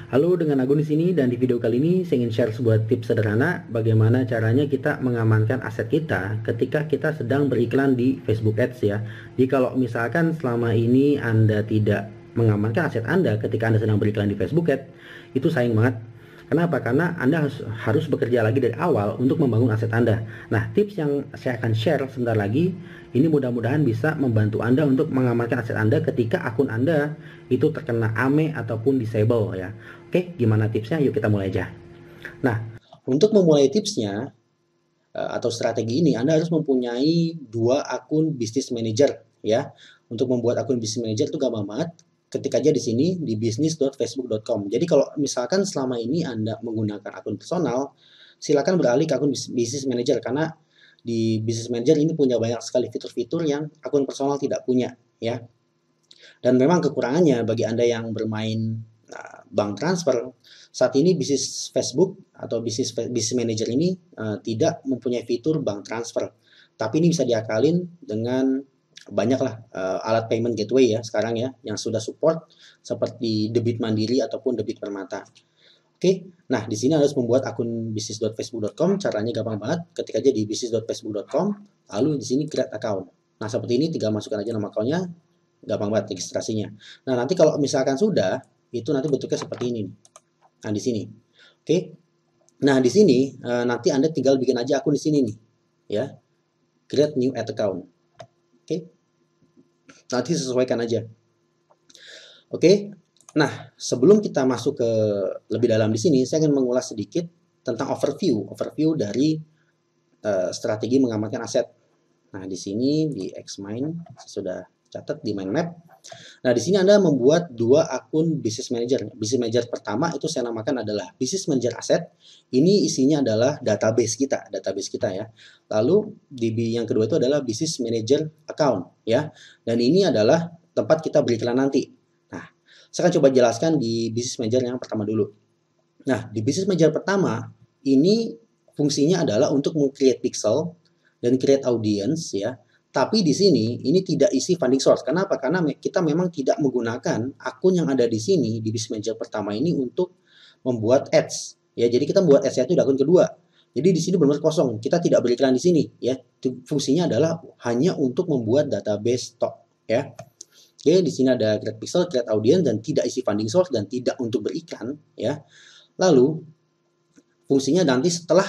Halo, dengan Agun di sini dan di video kali ini saya ingin share sebuah tips sederhana bagaimana caranya kita mengamankan aset kita ketika kita sedang beriklan di Facebook Ads ya. Jadi kalau misalkan selama ini Anda tidak mengamankan aset Anda ketika Anda sedang beriklan di Facebook Ads, itu sayang banget. Kenapa? Karena Anda harus bekerja lagi dari awal untuk membangun aset Anda. Nah, tips yang saya akan share sebentar lagi, ini mudah-mudahan bisa membantu Anda untuk mengamankan aset Anda ketika akun Anda itu terkena AME ataupun disable ya. Oke, gimana tipsnya? Yuk kita mulai aja. Nah, untuk memulai tipsnya atau strategi ini, Anda harus mempunyai 2 akun Business Manager ya. Untuk membuat akun Business Manager itu gampang banget. Ketik aja di sini di business.facebook.com. Jadi kalau misalkan selama ini Anda menggunakan akun personal, silakan beralih ke akun Business Manager karena di Business Manager ini punya banyak sekali fitur-fitur yang akun personal tidak punya ya. Dan memang kekurangannya bagi Anda yang bermain bank transfer, saat ini bisnis Facebook atau bisnis manager ini tidak mempunyai fitur bank transfer. Tapi ini bisa diakalin dengan banyaklah alat payment gateway ya sekarang ya yang sudah support seperti debit mandiri ataupun debit permata. Oke, nah di sini harus membuat akun business.facebook.com. Caranya gampang banget. Ketik aja di business.facebook.com, lalu di sini create account. Nah seperti ini, tinggal masukkan aja nama akunnya, gampang banget registrasinya. Nah nanti kalau misalkan sudah, itu nanti bentuknya seperti ini. Nah di sini, oke. Nah di sini nanti Anda tinggal bikin aja akun di sini nih, ya. Create new account, oke. Nanti sesuaikan aja, oke. Nah sebelum kita masuk ke lebih dalam di sini, saya ingin mengulas sedikit tentang overview dari strategi mengamankan aset. Nah di sini di Xmind saya sudah catat di mind map. Nah, di sini Anda membuat 2 akun Business Manager. Business Manager pertama itu saya namakan adalah Business Manager Asset. Ini isinya adalah database kita ya. Lalu DB yang kedua itu adalah Business Manager Account ya. Dan ini adalah tempat kita beriklan nanti. Nah, saya akan coba jelaskan di Business Manager yang pertama dulu. Nah, di Business Manager pertama ini fungsinya adalah untuk meng-create pixel dan create audience ya. Tapi di sini ini tidak isi funding source. Kenapa? Karena kita memang tidak menggunakan akun yang ada di sini di Business Manager pertama ini untuk membuat ads. Ya, jadi kita membuat ads itu di akun kedua. Jadi di sini benar-benar kosong. Kita tidak beriklan di sini. Ya, fungsinya adalah hanya untuk membuat database stock. Ya, oke. Di sini ada create pixel, create audience dan tidak isi funding source dan tidak untuk beriklan. Ya, lalu fungsinya nanti setelah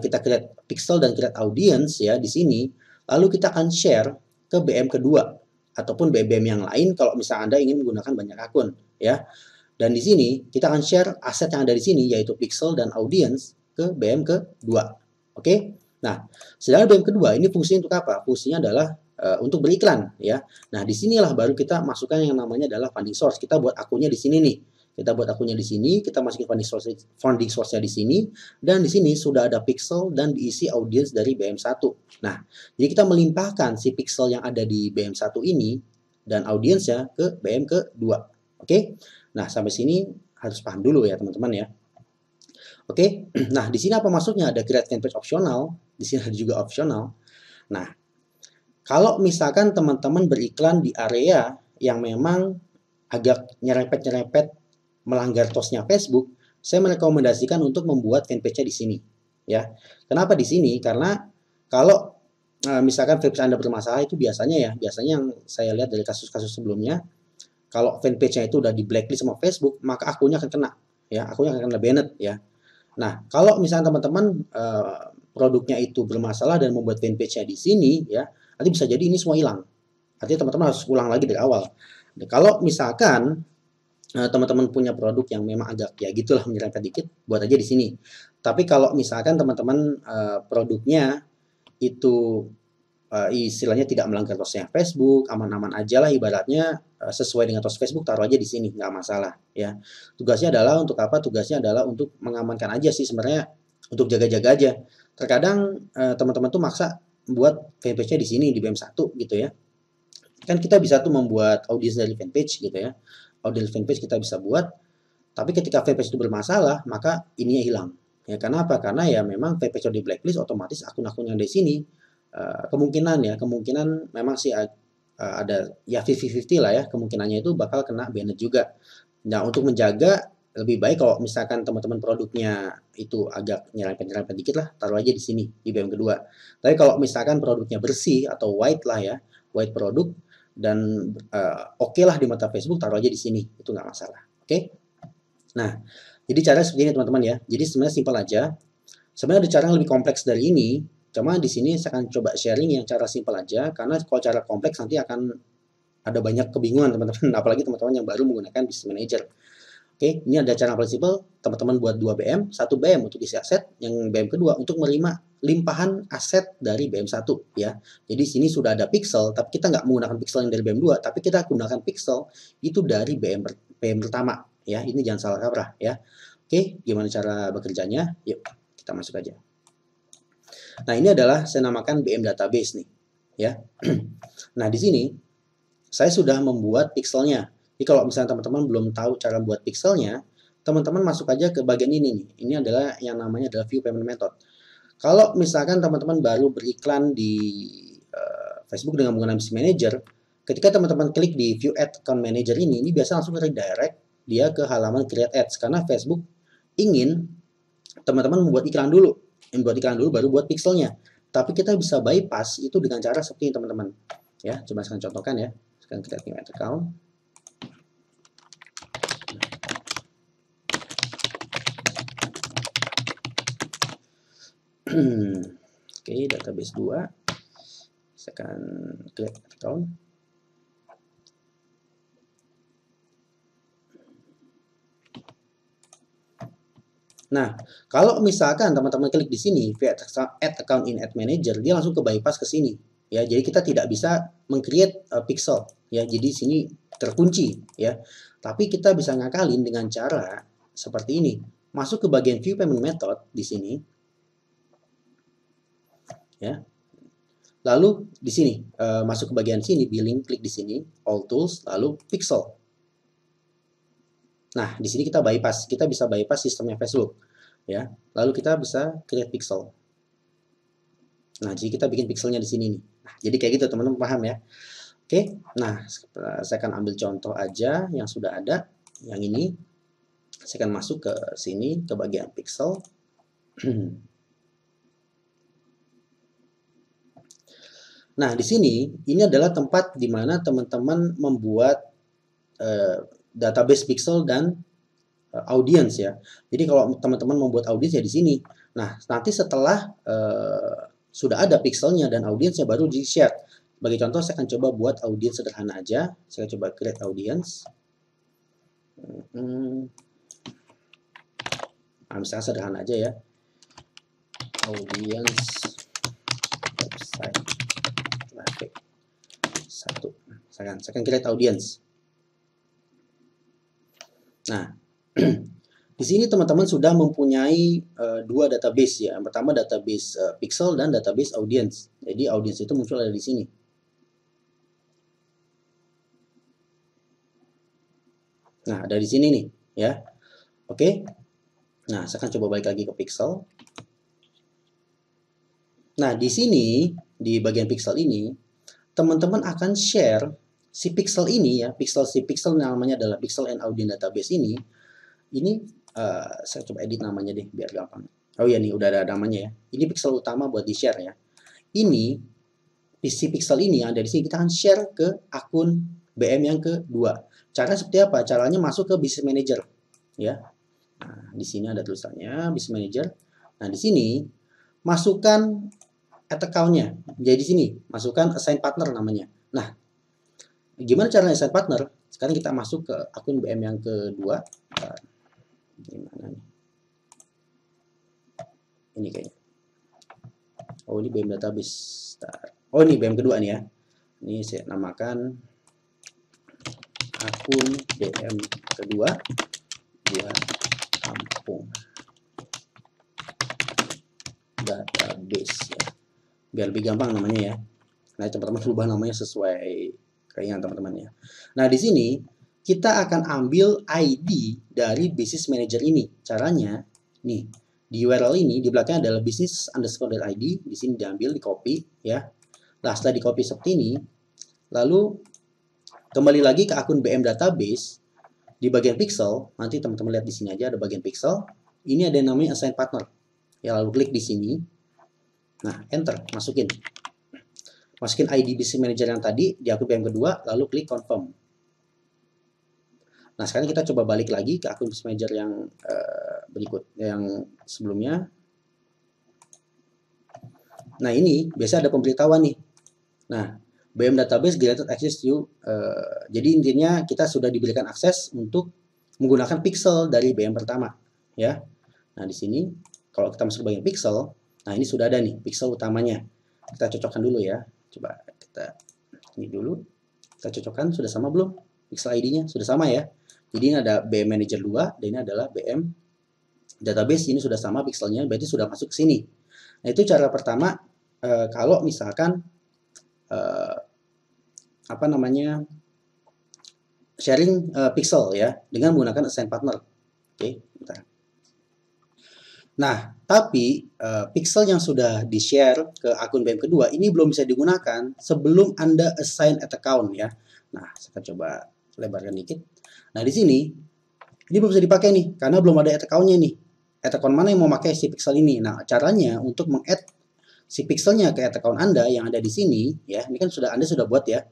kita create pixel dan create audience ya di sini. Lalu kita akan share ke BM kedua ataupun BBM yang lain kalau misalnya Anda ingin menggunakan banyak akun ya. Dan di sini kita akan share aset yang ada di sini yaitu pixel dan audience ke BM kedua. Oke? Nah, sedangkan BM kedua ini fungsinya untuk apa? Fungsinya adalah untuk beriklan ya. Nah, disinilah baru kita masukkan yang namanya adalah funding source. Kita buat akunnya di sini nih. Kita buat akunnya di sini, kita masukin funding source-nya di sini, dan di sini sudah ada pixel dan diisi audience dari BM1. Nah, jadi kita melimpahkan si pixel yang ada di BM1 ini dan audiensnya ke BM kedua. Oke? Nah, sampai sini harus paham dulu ya, teman-teman ya. Oke? Nah, di sini apa maksudnya? Ada create fanpage optional, di sini ada juga optional. Nah, kalau misalkan teman-teman beriklan di area yang memang agak nyerempet-nyerempet melanggar TOS-nya Facebook, saya merekomendasikan untuk membuat fanpage-nya di sini. Ya, kenapa di sini? Karena kalau misalkan fanpage Anda bermasalah itu biasanya yang saya lihat dari kasus-kasus sebelumnya, kalau fanpage-nya itu udah di blacklist sama Facebook, maka akunnya akan kena, ya, akunnya akan kena banned, ya. Nah, kalau misalnya teman-teman produknya itu bermasalah dan membuat fanpage-nya di sini, ya, nanti bisa jadi ini semua hilang. Artinya teman-teman harus ulang lagi dari awal. Nah, kalau misalkan teman-teman punya produk yang memang agak ya gitulah menyerempet dikit, buat aja di sini. Tapi kalau misalkan teman-teman produknya itu istilahnya tidak melanggar TOS-nya Facebook, aman-aman aja lah ibaratnya, sesuai dengan TOS Facebook, taruh aja di sini, nggak masalah ya. Tugasnya adalah untuk apa? Tugasnya adalah untuk mengamankan aja sih sebenarnya, untuk jaga-jaga aja. Terkadang teman-teman tuh maksa buat fanpage-nya di sini di BM1 gitu ya. Kan kita bisa tuh membuat audience dari fanpage gitu ya. Audience fanpage kita bisa buat, tapi ketika fanpage itu bermasalah, maka ininya hilang. Ya, karena apa? Karena ya memang fanpage di blacklist, otomatis akun-akun yang di sini kemungkinan memang sih ada ya 50-50 lah ya, kemungkinannya itu bakal kena banned juga. Nah, untuk menjaga lebih baik kalau misalkan teman-teman produknya itu agak nyerempet-nyerempet dikit lah, taruh aja di sini di BM kedua. Tapi kalau misalkan produknya bersih atau white lah ya, white produk dan oke lah di mata Facebook, taruh aja di sini, itu nggak masalah. Oke. Nah, jadi cara seperti ini teman-teman ya. Jadi sebenarnya simpel aja. Sebenarnya ada cara yang lebih kompleks dari ini. Cuma di sini saya akan coba sharing yang cara simpel aja, karena kalau cara kompleks nanti akan ada banyak kebingungan teman-teman, apalagi teman-teman yang baru menggunakan Business Manager. Oke, ini ada cara paling simpel, teman-teman buat 2 BM, 1 BM untuk isi aset, yang BM kedua untuk menerima limpahan aset dari BM1 ya. Jadi sini sudah ada pixel, tapi kita nggak menggunakan pixel yang dari BM2, tapi kita gunakan pixel itu dari BM pertama ya. Ini jangan salah kaprah ya. Oke, gimana cara bekerjanya? Yuk, kita masuk aja. Nah, ini adalah saya namakan BM database nih ya. Nah, di sini saya sudah membuat pixelnya. Jadi kalau misalnya teman-teman belum tahu cara buat pixelnya, teman-teman masuk aja ke bagian ini nih. Ini adalah yang namanya adalah view payment method. Kalau misalkan teman-teman baru beriklan di Facebook dengan menggunakan Business Manager, ketika teman-teman klik di view ad account manager ini biasa langsung redirect dia ke halaman create ads, karena Facebook ingin teman-teman membuat iklan dulu. Membuat iklan dulu baru buat pixelnya. Tapi kita bisa bypass itu dengan cara seperti ini teman-teman. Ya, coba saya contohkan ya. Sekarang kita create ad account. Oke, database 2. Saya akan create account. Nah, kalau misalkan teman-teman klik di sini add account in ad manager, dia langsung ke bypass ke sini. Ya, jadi kita tidak bisa meng-create pixel ya. Jadi sini terkunci ya. Tapi kita bisa ngakalin dengan cara seperti ini. Masuk ke bagian view payment method di sini. Ya. Lalu di sini masuk ke bagian sini billing, klik di sini all tools, lalu pixel. Nah, di sini kita bisa bypass sistemnya Facebook ya. Lalu kita bisa create pixel. Nah, jadi kita bikin pixelnya di sini nih. Nah, jadi kayak gitu teman-teman, paham ya? Oke. Nah, saya akan ambil contoh aja yang sudah ada. Yang ini saya akan masuk ke sini ke bagian pixel. Nah, di sini ini adalah tempat di mana teman-teman membuat database pixel dan audience ya. Jadi kalau teman-teman membuat audience ya di sini. Nah, nanti setelah sudah ada pixelnya dan audiensnya baru di-share. Bagi contoh saya akan coba buat audience sederhana aja. Saya coba create audience. Nah, misalnya sederhana aja ya. Audience website traffic 1. Saya akan create audience. Nah, di sini teman-teman sudah mempunyai dua database ya. Yang pertama database pixel dan database audience. Jadi audience itu muncul ada di sini. Nah, ada di sini nih ya. Oke. Nah, saya akan coba balik lagi ke pixel. Nah, di sini di bagian pixel ini teman-teman akan share si pixel ini ya, si pixel namanya adalah pixel and audience database ini saya coba edit namanya deh biar gampang. Oh ya, nih udah ada namanya ya. Ini pixel utama buat di share ya. Ini si pixel ini yang ada di sini kita akan share ke akun BM yang kedua. Caranya seperti apa? Caranya masuk ke Business Manager ya. Nah, di sini ada tulisannya Business Manager. Nah, di sini masukkan ad account-nya. Jadi di sini masukkan assign partner namanya. Nah, gimana caranya assign partner? Sekarang kita masuk ke akun BM yang kedua. Gimana nih? Ini kayaknya. Oh, ini BM database. Oh, ini BM kedua nih ya. Ini saya namakan akun BM kedua buat kampung database ya. Biar lebih gampang namanya ya. Nah, teman-teman rubah namanya sesuai keinginan teman-teman ya. Nah, di sini kita akan ambil ID dari business manager ini. Caranya nih, di URL ini di belakangnya adalah business_id, di sini diambil, di copy ya. Nah, setelah di copy seperti ini, lalu kembali lagi ke akun BM database. di bagian pixel, nanti teman-teman lihat di sini aja ada bagian pixel. Ini ada yang namanya assign partner. Ya, lalu klik di sini. Nah, enter, masukin ID Business Manager yang tadi di akun BM kedua, lalu klik confirm. Nah, sekarang kita coba balik lagi ke akun Business Manager yang berikut, yang sebelumnya. Nah, ini biasa ada pemberitahuan nih. Nah, BM Database granted access to, jadi intinya kita sudah diberikan akses untuk menggunakan pixel dari BM pertama, ya. Nah, di sini kalau kita masuk ke bagian pixel, nah ini sudah ada nih pixel utamanya. Kita cocokkan dulu ya. Coba kita ini dulu. Kita cocokkan, sudah sama belum? Pixel ID-nya sudah sama ya. Jadi ini ada BM Manager 2 dan ini adalah BM Database, ini sudah sama pixelnya, berarti sudah masuk ke sini. Nah, itu cara pertama kalau misalkan apa namanya, sharing pixel ya dengan menggunakan assign partner. Oke, bentar. Nah, tapi pixel yang sudah di-share ke akun BM kedua ini belum bisa digunakan sebelum Anda assign at account ya. Nah, saya coba lebarkan dikit. Nah, di sini ini belum bisa dipakai nih karena belum ada at account-nya nih. At account mana yang mau pakai si pixel ini? Nah, caranya untuk meng-add si pixelnya ke at account Anda yang ada di sini ya. Ini kan Anda sudah buat ya.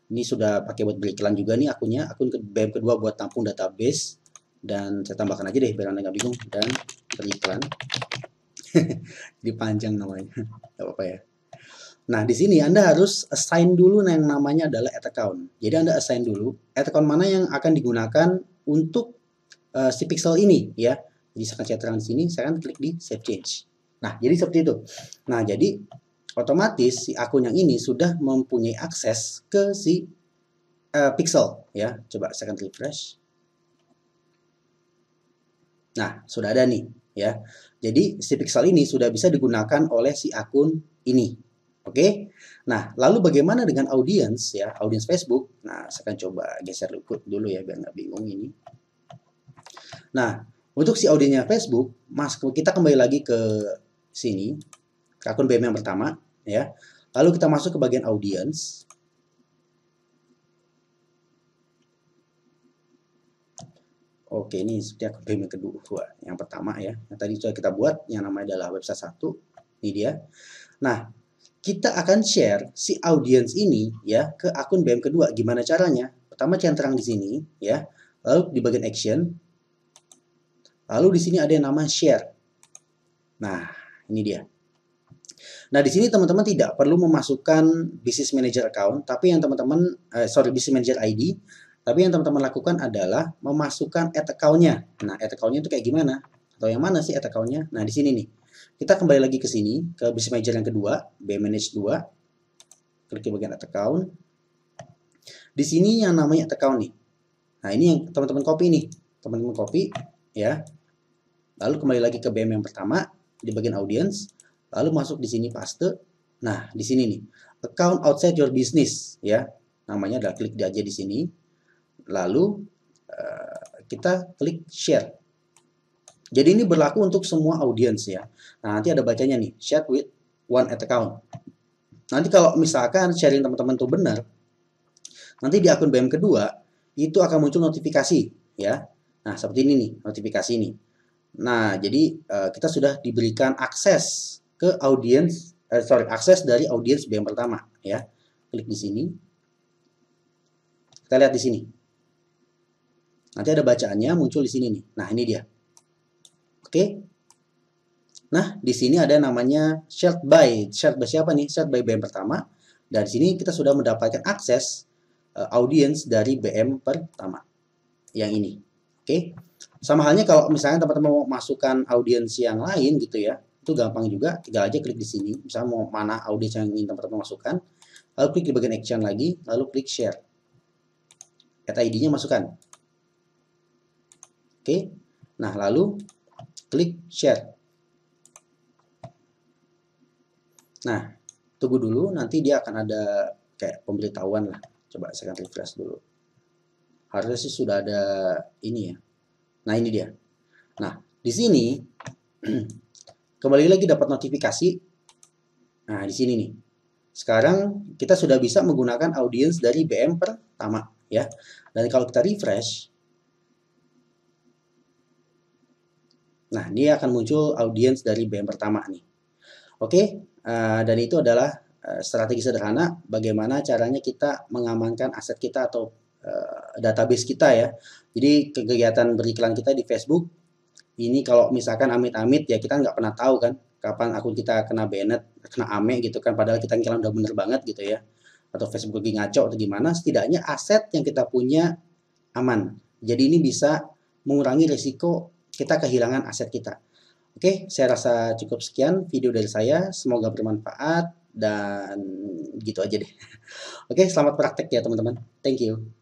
Ini sudah pakai buat beriklan juga nih akunnya. Akun BM kedua buat tampung database. Dan saya tambahkan aja deh biar Anda nggak bingung, dan beriklan. Jadi panjang namanya, nggak apa-apa ya. Nah, di sini Anda harus assign dulu yang namanya adalah at account. Jadi Anda assign dulu at account mana yang akan digunakan untuk si pixel ini ya. Jadi saya terang di sini, saya akan klik di save change. Nah, jadi seperti itu. Nah, jadi otomatis si akun yang ini sudah mempunyai akses ke si pixel ya. Coba saya akan refresh. Nah, sudah ada nih ya. Jadi si pixel ini sudah bisa digunakan oleh si akun ini. Oke. Nah, lalu bagaimana dengan audience ya, audience Facebook? Nah, saya akan coba geser dulu ya biar nggak bingung ini. Nah, untuk si audiensnya Facebook, kita kembali lagi ke sini, ke akun BM yang pertama ya. Lalu kita masuk ke bagian audience. Oke, ini seperti akun BM yang kedua, yang pertama ya. Yang tadi sudah kita buat, yang namanya adalah website 1. Ini dia. Nah, kita akan share si audience ini ya ke akun BM kedua. Gimana caranya? Pertama centang di sini ya. Lalu di bagian action. Lalu di sini ada yang nama share. Nah, ini dia. Nah, di sini teman-teman tidak perlu memasukkan Business Manager account, tapi yang teman-teman Business Manager ID. Tapi yang teman-teman lakukan adalah memasukkan at account-nya. Nah, at account-nya itu kayak gimana? Atau yang mana sih at account-nya? Nah, di sini nih. Kita kembali lagi ke sini, ke Business Manager yang kedua, BM Manage 2. Klik di bagian at account. Di sini yang namanya at account nih. Nah, ini yang teman-teman copy nih. Teman-teman copy, ya. Lalu kembali lagi ke BM yang pertama, di bagian audience. Lalu masuk di sini paste. Nah, di sini nih. Account outside your business, ya. Namanya adalah klik aja di sini. Lalu kita klik share. Jadi ini berlaku untuk semua audience ya. Nah, nanti ada bacanya nih, share with one at account. Nanti kalau misalkan sharing teman-teman itu benar, nanti di akun BM kedua itu akan muncul notifikasi ya. Nah, seperti ini nih, notifikasi ini. Nah, jadi kita sudah diberikan akses ke audience, akses dari audience BM pertama ya. Klik di sini. Kita lihat di sini. Nanti ada bacaannya muncul di sini nih. Nah, ini dia. Oke. Nah, di sini ada namanya shared by. Shared by siapa nih? Shared by BM pertama. Dan di sini kita sudah mendapatkan akses audience dari BM pertama. Yang ini. Oke. Sama halnya kalau misalnya teman-teman mau masukkan audience yang lain gitu ya. Itu gampang juga. Tinggal aja klik di sini. Misalnya mau mana audience yang ingin teman-teman masukkan. Lalu klik di bagian action lagi. Lalu klik share. Add ID-nya masukkan. Oke, nah lalu klik share. Nah, tunggu dulu, nanti dia akan ada kayak pemberitahuan lah. Coba saya akan refresh dulu. Harusnya sih sudah ada ini ya. Nah, ini dia. Nah, di sini kembali lagi dapat notifikasi. Nah, di sini nih. Sekarang kita sudah bisa menggunakan audience dari BM pertama ya. Dan kalau kita refresh, Nah, dia akan muncul audiens dari BM pertama nih. Oke, dan itu adalah strategi sederhana bagaimana caranya kita mengamankan aset kita atau database kita ya. Jadi kegiatan beriklan kita di Facebook ini kalau misalkan amit-amit ya kita nggak pernah tahu kan kapan akun kita kena banned, kena ame gitu kan, padahal kita ngilang udah bener banget gitu ya. Atau Facebook lagi ngaco atau gimana, setidaknya aset yang kita punya aman. Jadi ini bisa mengurangi risiko kita kehilangan aset kita. Oke, saya rasa cukup sekian video dari saya. Semoga bermanfaat dan gitu aja deh. Oke, selamat praktek ya teman-teman. Thank you.